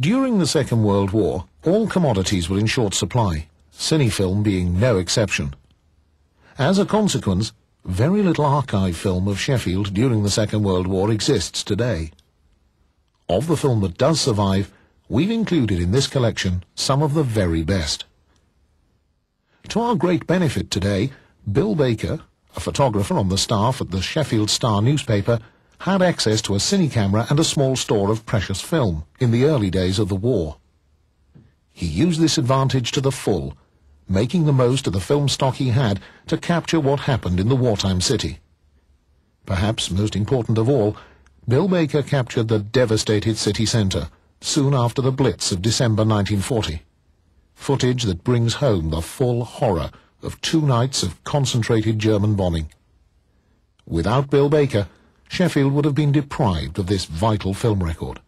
During the Second World War, all commodities were in short supply, cinefilm being no exception. As a consequence, very little archive film of Sheffield during the Second World War exists today. Of the film that does survive, we've included in this collection some of the very best. To our great benefit today, Bill Baker, a photographer on the staff at the Sheffield Star newspaper, had access to a cine camera and a small store of precious film in the early days of the war. He used this advantage to the full, making the most of the film stock he had to capture what happened in the wartime city. Perhaps most important of all, Bill Baker captured the devastated city centre soon after the Blitz of December 1940. Footage that brings home the full horror of 2 nights of concentrated German bombing. Without Bill Baker, Sheffield would have been deprived of this vital film record.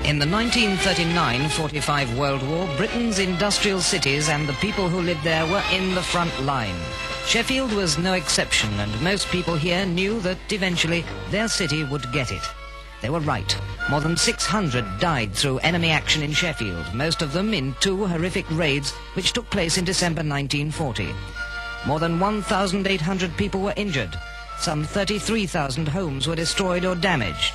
In the 1939-45 World War, Britain's industrial cities and the people who lived there were in the front line. Sheffield was no exception, and most people here knew that eventually their city would get it. They were right. More than 600 died through enemy action in Sheffield, most of them in 2 horrific raids which took place in December 1940. More than 1,800 people were injured. Some 33,000 homes were destroyed or damaged.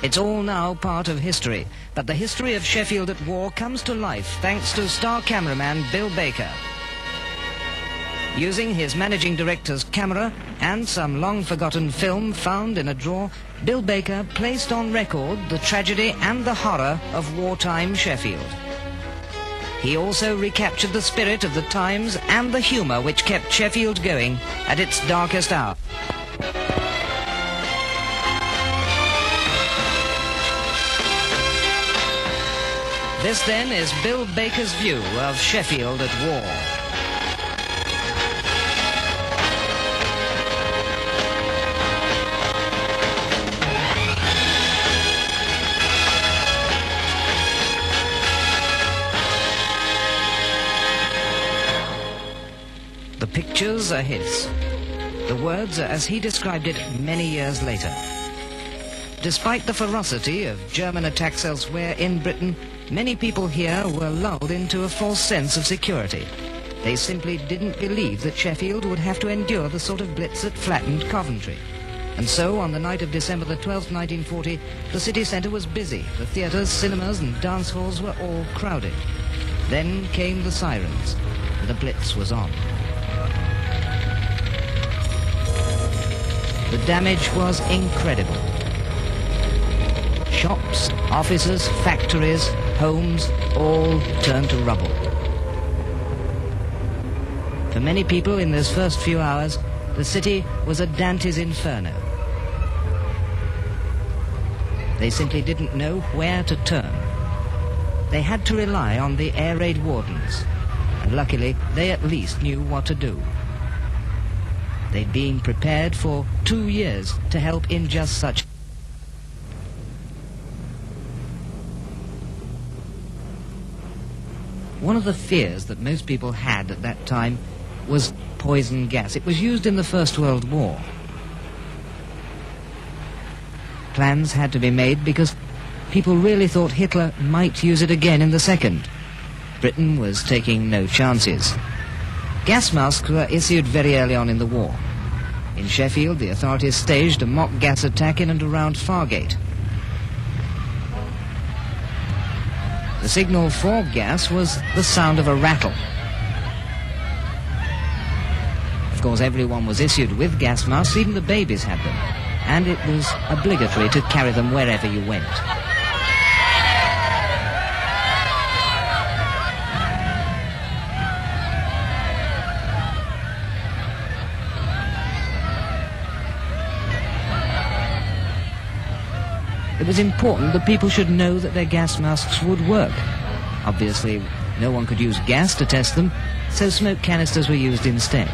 It's all now part of history, but the history of Sheffield at war comes to life thanks to star cameraman Bill Baker. Using his managing director's camera and some long-forgotten film found in a drawer, Bill Baker placed on record the tragedy and the horror of wartime Sheffield. He also recaptured the spirit of the times and the humour which kept Sheffield going at its darkest hour. This then is Bill Baker's view of Sheffield at war. The pictures are his. The words are as he described it many years later. Despite the ferocity of German attacks elsewhere in Britain, many people here were lulled into a false sense of security. They simply didn't believe that Sheffield would have to endure the sort of blitz that flattened Coventry. And so, on the night of December the 12th, 1940, the city centre was busy. The theatres, cinemas and dance halls were all crowded. Then came the sirens, and the blitz was on. The damage was incredible. Shops, offices, factories, homes, all turned to rubble. For many people in those first few hours, the city was a Dante's Inferno. They simply didn't know where to turn. They had to rely on the air raid wardens, and luckily they at least knew what to do. They'd been prepared for 2 years to help in just such. One of the fears that most people had at that time was poison gas. It was used in the First World War. Plans had to be made because people really thought Hitler might use it again in the Second. Britain was taking no chances. Gas masks were issued very early on in the war. In Sheffield, the authorities staged a mock gas attack in and around Fargate. The signal for gas was the sound of a rattle. Of course, everyone was issued with gas masks, even the babies had them, and it was obligatory to carry them wherever you went. It was important that people should know that their gas masks would work. Obviously, no one could use gas to test them, so smoke canisters were used instead.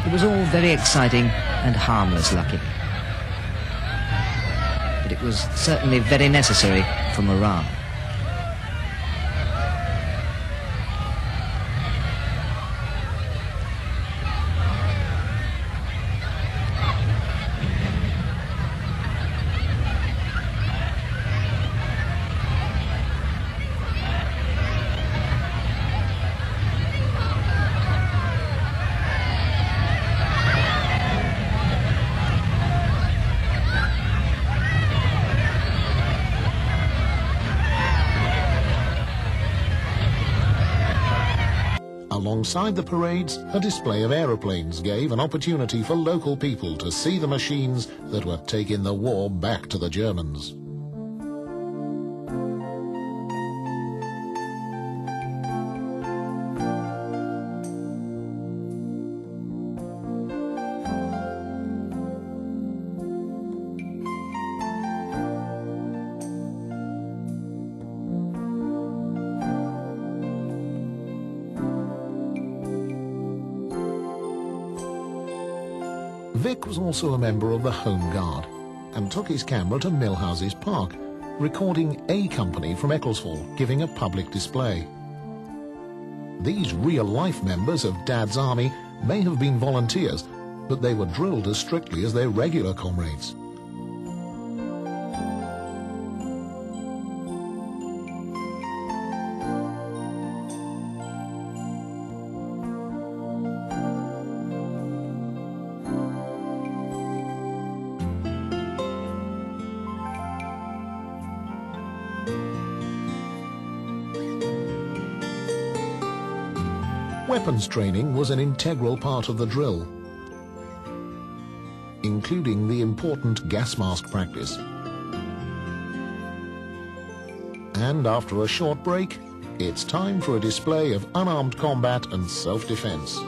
It was all very exciting and harmless, luckily. But it was certainly very necessary for morale. Alongside the parades, a display of aeroplanes gave an opportunity for local people to see the machines that were taking the war back to the Germans. Vic was also a member of the Home Guard and took his camera to Millhouses Park, recording A Company from Ecclesall giving a public display. These real-life members of Dad's army may have been volunteers, but they were drilled as strictly as their regular comrades. Weapons training was an integral part of the drill, including the important gas mask practice. And after a short break, it's time for a display of unarmed combat and self-defense.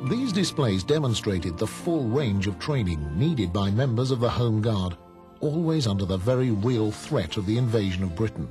These displays demonstrated the full range of training needed by members of the Home Guard, always under the very real threat of the invasion of Britain.